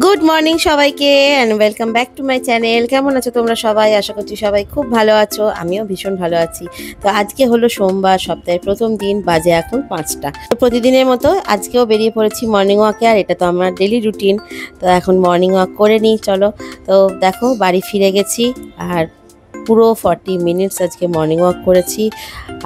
Good morning সবাইকে and welcome back to my channel. কেমন আছো তোমরা সবাই? আশা করছি সবাই খুব ভালো আছো, আমিও ভীষণ ভালো আছি। তো আজকে হলো সোমবার, সপ্তাহের প্রথম দিন, বাজে এখন 5টা। তো প্রতিদিনের মতো আজকেও বেরিয়ে পড়েছি মর্নিং ওয়াকে, আর এটা তো আমার ডেলি রুটিন। তো এখন মর্নিং ওয়াক করে নিই চলো। তো দেখো বাড়ি ফিরে গেছি, আর পুরো 40 মিনিটস আজকে মর্নিং ওয়াক করেছি।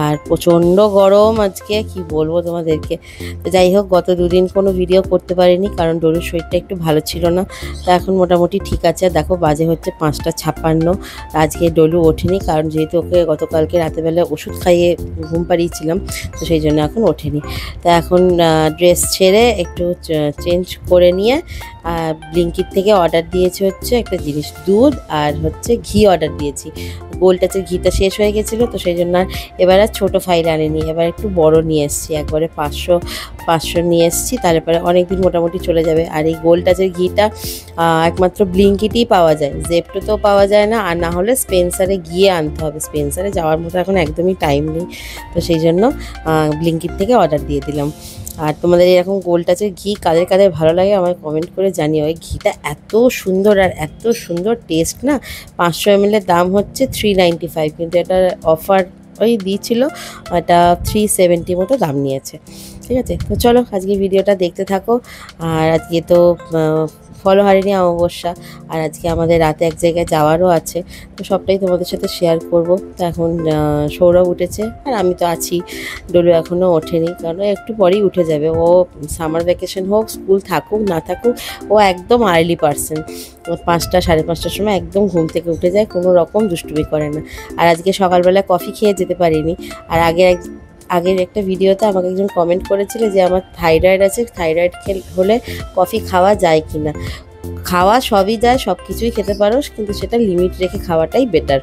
আর প্রচণ্ড গরম আজকে, কি বলবো তোমাদেরকে। তো যাই হোক, গত দুদিন কোনো ভিডিও করতে পারিনি কারণ ডলুর শরীরটা একটু ভালো ছিল না। তো এখন মোটামুটি ঠিক আছে। দেখো বাজে হচ্ছে 5:56। আজকে ডলু ওঠেনি কারণ যেহেতু ওকে গতকালকে রাতেরবেলা ওষুধ খাইয়ে ঘুম পাড়িয়েছিলাম, তো সেই জন্য এখন ওঠেনি। তো এখন ড্রেস ছেড়ে একটু চেঞ্জ করে নিয়ে ব্লিঙ্কিট থেকে অর্ডার দিয়েছি হচ্ছে একটা জিনিস, দুধ আর হচ্ছে ঘি অর্ডার দিয়েছি। গোলটাচের ঘিটা শেষ হয়ে গেছিলো, তো সেই জন্য এবার আর ছোটো ফাইল আনিনি, এবার একটু বড় নিয়ে এসেছি। একবারে 500 নিয়ে এসেছি, তারপরে অনেক দিন মোটামুটি চলে যাবে। আর এই গোলটাচের ঘিটা একমাত্র ব্লিঙ্কিটেই পাওয়া যায়, জেপ্টোতেও পাওয়া যায় না, আর না হলে স্পেন্সারে গিয়ে আনতে হবে। স্পেন্সারে যাওয়ার মতো এখন একদমই টাইম নেই, তো সেই জন্য ব্লিঙ্কিট থেকে অর্ডার দিয়ে দিলাম। আর তোমাদের এরকম গোলটাচের ঘি কাদের কাদের ভালো লাগে আমায় কমেন্ট করে জানিও। ওই ঘিটা এত সুন্দর আর এত সুন্দর টেস্ট না। 500 ml এর দাম হচ্ছে 395, কিন্তু এটার অফার ওই দিয়েছিল, এটা 370 মতো দাম নিয়েছে। ঠিক আছে, তো চলো আজকে ভিডিওটা দেখতে থাকো। আর আজকে তো ফলহারিণী অমাবস্যা, আর আজকে আমাদের রাতে এক জায়গায় যাওয়ারও আছে, তো সবটাই তোমাদের সাথে শেয়ার করব। তো এখন সৌরভ উঠেছে আর আমি তো আছি, ডলু এখনও ওঠেনি কারণ একটু পরেই উঠে যাবে। ও সামার ভ্যাকেশন হোক, স্কুল থাকুক না থাকুক, ও একদম আর্লি পার্সন। 5টা সাড়ে 5টার সময় একদম ঘুম থেকে উঠে যায়, কোনো রকম দুষ্টুমি করে না। আর আজকে সকালবেলা কফি খেয়ে যেতে পারিনি। আর আগের একটা ভিডিওতে আমাকে একজন কমেন্ট করেছিল যে আমার থাইরয়েড আছে, থাইরয়েড হলে কফি খাওয়া যায় কি না। খাওয়া সবই যায়, সব কিছুই খেতে পারো, কিন্তু সেটা লিমিট রেখে খাওয়াটাই বেটার।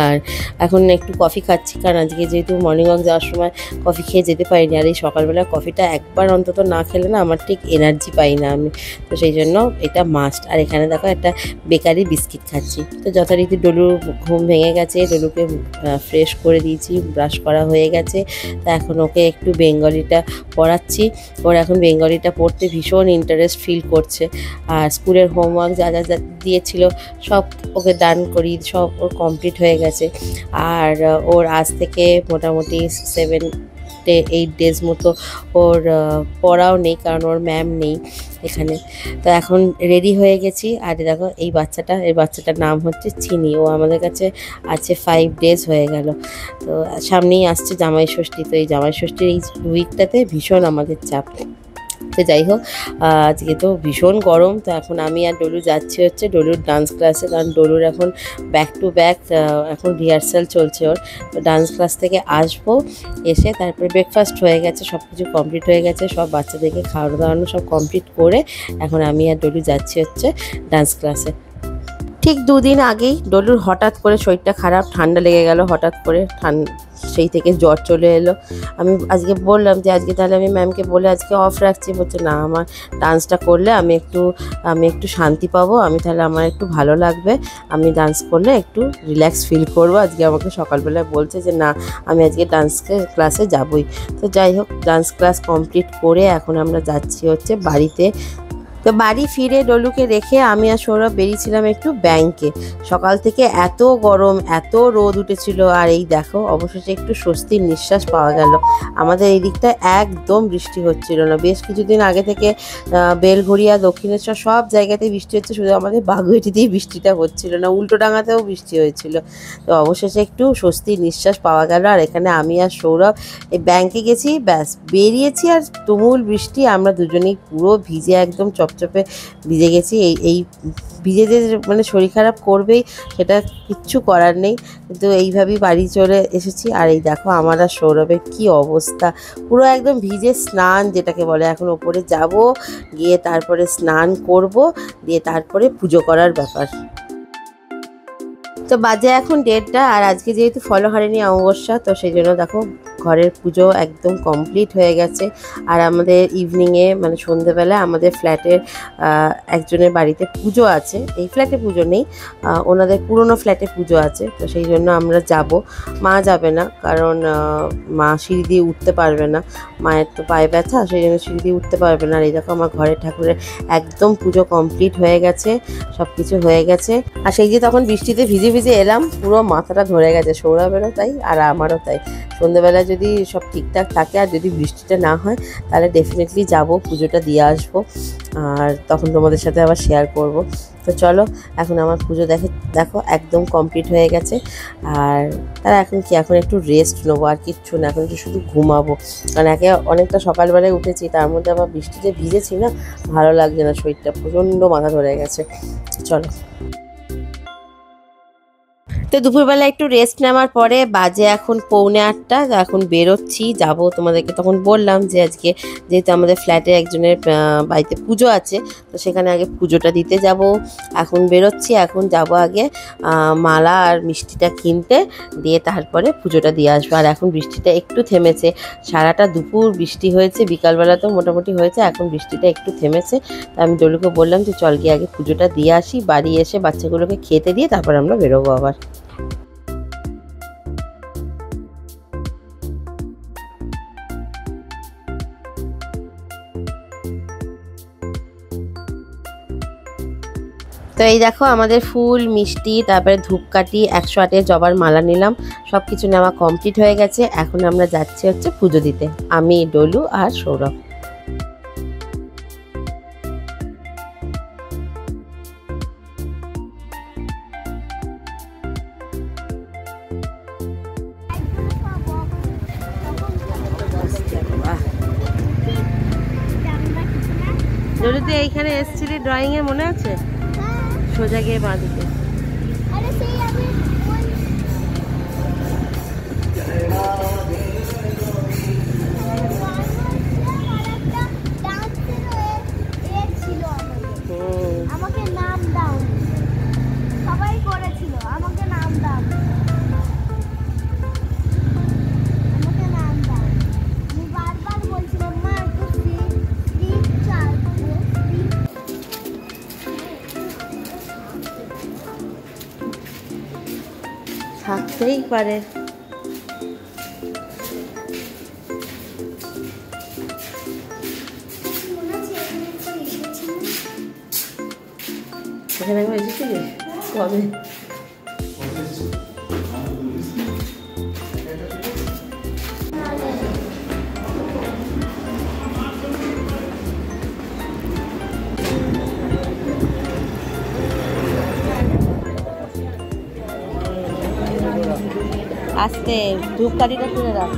আর এখন একটু কফি খাচ্ছি কারণ আজকে যেহেতু মর্নিং ওয়াক যাওয়ার সময় কফি খেয়ে যেতে পারিনি। আর এই সকালবেলা কফিটা একবার অন্তত না খেলে না আমার ঠিক এনার্জি পাই না আমি, তো সেই জন্য এটা মাস্ট। আর এখানে দেখো একটা বেকারি বিস্কিট খাচ্ছি। তো যথারীতি ডলুর ঘুম ভেঙে গেছে, ডলুকে ফ্রেশ করে দিয়েছি, ব্রাশ করা হয়ে গেছে। তা এখন ওকে একটু বেঙ্গলিটা পড়াচ্ছি। ওর এখন বেঙ্গলিটা পড়তে ভীষণ ইন্টারেস্ট ফিল করছে। আর স্কুলের হোমওয়ার্ক যা যা দিয়েছিল সব ওকে ডান করি, সব ওর কমপ্লিট হয়ে গেছে। আর ওর আজ থেকে মোটামুটি 7-8 ডেজ মতো ওর পড়াও নেই কারণ ওর ম্যাম নেই এখানে। তো এখন রেডি হয়ে গেছি। আর দেখো এই বাচ্চাটার নাম হচ্ছে চিনি। ও আমাদের কাছে আছে 5 ডেজ হয়ে গেল। তো সামনেই আসছে জামাই ষষ্ঠী, তো এই জামাই ষষ্ঠীর এই উইকটাতে ভীষণ আমাদের চাপ। তো যাই হোক, আজকে তো ভীষণ গরম। তো এখন আমি আর ডলু যাচ্ছি হচ্ছে ডলুর ডান্স ক্লাসে, কারণ ডলুর এখন ব্যাক টু ব্যাক এখন রিহার্সাল চলছে ওর। তো ডান্স ক্লাস থেকে আসবো, এসে তারপরে ব্রেকফাস্ট হয়ে গেছে, সব কিছু কমপ্লিট হয়ে গেছে, সব বাচ্চাদেরকে খাওয়ানো দাওয়ানো সব কমপ্লিট করে এখন আমি আর ডলু যাচ্ছি হচ্ছে ডান্স ক্লাসে। ঠিক 2 দিন আগেই ডলুর হঠাৎ করে শরীরটা খারাপ, ঠান্ডা লেগে গেল হঠাৎ করে, সেই থেকে জ্বর চলে এলো। আমি আজকে বললাম যে আজকে তাহলে আমি ম্যামকে বলে আজকে অফ রাখছি। বলছে না, আমার ডান্সটা করলে আমি একটু শান্তি পাবো, তাহলে আমার একটু ভালো লাগবে, আমি ডান্স করলে একটু রিল্যাক্স ফিল করবো। আজকে আমাকে সকালবেলায় বলছে যে না, আমি আজকে ডান্স ক্লাসে যাবই। তো যাই হোক, ডান্স ক্লাস কমপ্লিট করে এখন আমরা যাচ্ছি হচ্ছে বাড়িতে। তো বাড়ি ফিরে ডলুকে রেখে আমি আর সৌরভ বেরিয়েছিলাম একটু ব্যাংকে। সকাল থেকে এত গরম, এত রোদ উঠেছিল, আর এই দেখো অবশেষে একটু স্বস্তির নিঃশ্বাস পাওয়া গেল। আমাদের এই দিকটা একদম বৃষ্টি হচ্ছিল না, বেশ কিছুদিন আগে থেকে বেলঘড়িয়া, দক্ষিণেশ্বর সব জায়গাতেই বৃষ্টি হচ্ছে, শুধু আমাদের বাগুইটিতেই বৃষ্টিটা হচ্ছিল না, উল্টোডাঙাতেও বৃষ্টি হয়েছিল। তো অবশেষে একটু স্বস্তির নিঃশ্বাস পাওয়া গেল। আর এখানে আমি আর সৌরভ এই ব্যাংকে গেছি, ব্যাস বেরিয়েছি, আর তুমুল বৃষ্টি, আমরা দুজনেই পুরো ভিজে একদম চপচপে ভিজে গেছি। এই ভিজে যে মানে শরীর খারাপ করবেই, সেটা কিচ্ছু করার নেই, কিন্তু এইভাবেই বাড়ি চলে এসেছি। আর এই দেখো আমার আর সৌরভের কী অবস্থা, পুরো একদম ভিজে স্নান যেটাকে বলে। এখন ওপরে যাব, গিয়ে তারপরে স্নান করব, দিয়ে তারপরে পুজো করার ব্যাপার। তো বাজে এখন 1:30 আর আজকে যেহেতু ফলহারিণী অমাবস্যা, তো সেই জন্য দেখো ঘরের পুজো একদম কমপ্লিট হয়ে গেছে। আর আমাদের ইভিনিংয়ে মানে সন্ধেবেলা আমাদের ফ্ল্যাটের একজনের বাড়িতে পুজো আছে। এই ফ্ল্যাটে পুজো নেই, ওনাদের পুরনো ফ্ল্যাটে পুজো আছে, তো সেই জন্য আমরা যাব। মা যাবে না, কারণ মা সিঁড়ি দিয়ে উঠতে পারবে না, মায়ের তো পায়ে ব্যথা, সেই জন্য সিঁড়ি দিয়ে উঠতে পারবে না। আর এই দেখো আমার ঘরের ঠাকুরের একদম পুজো কমপ্লিট হয়ে গেছে, সব কিছু হয়ে গেছে। আর সেই যে তখন বৃষ্টিতে ভিজে ভিজে এলাম, পুরো মাথাটা ধরে গেছে, সৌরভেরও তাই আর আমারও তাই। সন্ধ্যেবেলা যদি সব ঠিকঠাক থাকে আর যদি বৃষ্টিটা না হয়, তাহলে ডেফিনেটলি যাব, পুজোটা দিয়ে আসবো, আর তখন তোমাদের সাথে আবার শেয়ার করব। তো চলো, এখন আমার পুজো দেখো একদম কমপ্লিট হয়ে গেছে। আর তারা এখন একটু রেস্ট নেবো, আর কিচ্ছু না, এখন একটু শুধু ঘুমাবো। কারণ অনেকটা সকালবেলায় উঠেছি, তার মধ্যে আবার বৃষ্টিতে ভিজেছি না, ভালো লাগছে না, শরীরটা প্রচণ্ড মাথা ধরে গেছে। চলো, তো দুপুরবেলা একটু রেস্ট নেওয়ার পরে বাজে এখন 7:45, এখন বেরোচ্ছি, যাব। তোমাদেরকে তখন বললাম যে আজকে যেহেতু আমাদের ফ্ল্যাটে একজনের বাড়িতে পুজো আছে, তো সেখানে আগে পুজোটা দিতে যাব। এখন বেরোচ্ছি, এখন যাব আগে মালা আর মিষ্টিটা কিনতে, দিয়ে তারপরে পুজোটা দিয়ে আসবো। আর এখন বৃষ্টিটা একটু থেমেছে, সারাটা দুপুর বৃষ্টি হয়েছে, বিকালবেলা তো মোটামুটি হয়েছে, এখন বৃষ্টিটা একটু থেমেছে। তা আমি ডলুকে বললাম যে চল গিয়ে আগে পুজোটা দিয়ে আসি, বাড়ি এসে বাচ্চাগুলোকে খেতে দিয়ে তারপর আমরা বেরোবো আবার। তো এই দেখো আমাদের ফুল, মিষ্টি, তারপরে ধূপকাঠি, 108-এর জবার মালা নিলাম, সব কিছু নেওয়া কমপ্লিট হয়ে গেছে। এখন আমরা যাচ্ছি হচ্ছে পুজো দিতে, আমি, ডলু আর সৌরভ। ডলু, তুই এইখানে এসেছিলি ড্রয়িংয়ে, মনে আছে? সোজা গিয়ে বাঁ দিকে। আমাকে নাম দাও, সবাই করেছিল, আমাকে নাম দাও, আমাকে নাম দাও। আমি বারবার বলছিলাম মা একটু স্লিপ চাল, থাকতেই পারে। এখানে একবার এসেছিলিস কবে? আস্তে, ধূপকাঠিটা তুলে রাখ।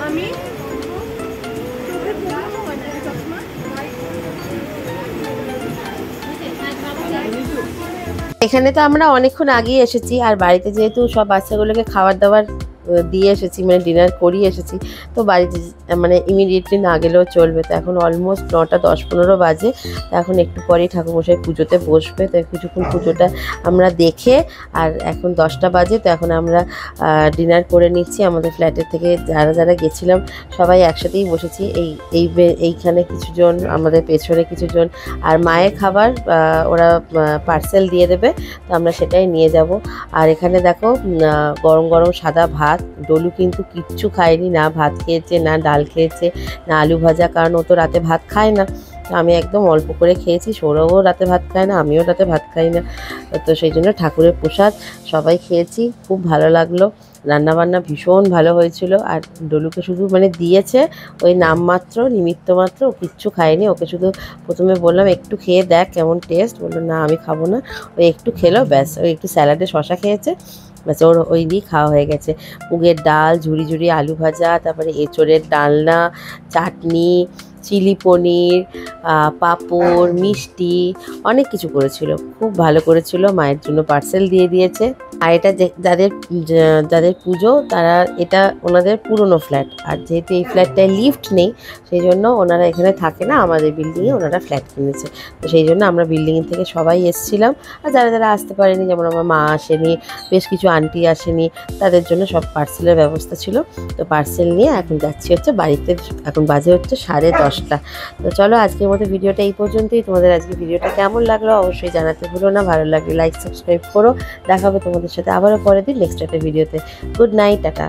আমি এখানে তো আমরা অনেকক্ষণ আগেই এসেছি, আর বাড়িতে যেহেতু সব বাচ্চাগুলোকে খাবার দাবার দিয়ে এসেছি, মানে ডিনার করিয়ে এসেছি, তো বাড়িতে মানে ইমিডিয়েটলি না গেলেও চলবে। তো এখন অলমোস্ট 9টা 10-15 বাজে, তো এখন একটু পরেই ঠাকুরমশাই পুজোতে বসবে, তো কিছুক্ষণ পুজোটা আমরা দেখে, আর এখন 10টা বাজে, তো এখন আমরা ডিনার করে নিচ্ছি। আমাদের ফ্ল্যাটের থেকে যারা যারা গেছিলাম সবাই একসাথেই বসেছি, এইখানে কিছুজন, আমাদের পেছনে কিছুজন, আর মায়ের খাবার ওরা পার্সেল দিয়ে দেবে, তো আমরা সেটাই নিয়ে যাব। আর এখানে দেখো গরম গরম সাদা ভাত, ডলু কিন্তু কিচ্ছু খায়নি, না ভাত খেয়েছে, না ডাল খেয়েছে, না আলু ভাজা, কারণ ও তো রাতে ভাত খায় না। আমি একদম অল্প করে খেয়েছি, সৌরভও রাতে ভাত খায় না, আমিও রাতে ভাত খাই না। তো সেই জন্য ঠাকুরের প্রসাদ সবাই খেয়েছি, খুব ভালো লাগলো। রান্নাবান্না ভীষণ ভালো হয়েছিল। আর ডলুকে শুধু মানে দিয়েছে ওই নামমাত্র, নিমিত্ত মাত্র, ও কিচ্ছু খায়নি। ওকে শুধু প্রথমে বললাম একটু খেয়ে দেখ কেমন টেস্ট, বললো না আমি খাবো না। ওই একটু খেলো ব্যাস, ওই একটু স্যালাডে শশা খেয়েছে ব্যাস, ওর ওই দিয়ে খাওয়া হয়ে গেছে। মুগের ডাল, ঝুরি ঝুরি আলু ভাজা, তারপরে এঁচোড়ের ডালনা, চাটনি, চিলি পনির, পাঁপড়, মিষ্টি, অনেক কিছু করেছিল, খুব ভালো করেছিল। মায়ের জন্য পার্সেল দিয়ে দিয়েছে। আর এটা যাদের পুজো তারা, এটা ওনাদের পুরনো ফ্ল্যাট। আর যেহেতু এই ফ্ল্যাটটায় লিফট নেই, সেই জন্য ওনারা এখানে থাকে না, আমাদের বিল্ডিংয়ে ওনারা ফ্ল্যাট কিনেছে। তো সেই জন্য আমরা বিল্ডিং থেকে সবাই এসেছিলাম। আর যারা যারা আসতে পারেনি, যেমন আমার মা আসেনি, বেশ কিছু আন্টি আসেনি, তাদের জন্য সব পার্সেলের ব্যবস্থা ছিল। তো পার্সেল নিয়ে এখন যাচ্ছি হচ্ছে বাড়িতে। এখন বাজে হচ্ছে 10:30। তো চলো আজকের মতো ভিডিওটা এই পর্যন্তই। তোমাদের আজকে ভিডিওটা কেমন লাগলো অবশ্যই জানাতে ভুলো না। ভালো লাগলে লাইক সাবস্ক্রাইব করো। দেখা হবে তোমাদের সাথে আবারও পরের দিন নেক্সট একটা ভিডিওতে। Good night, tata.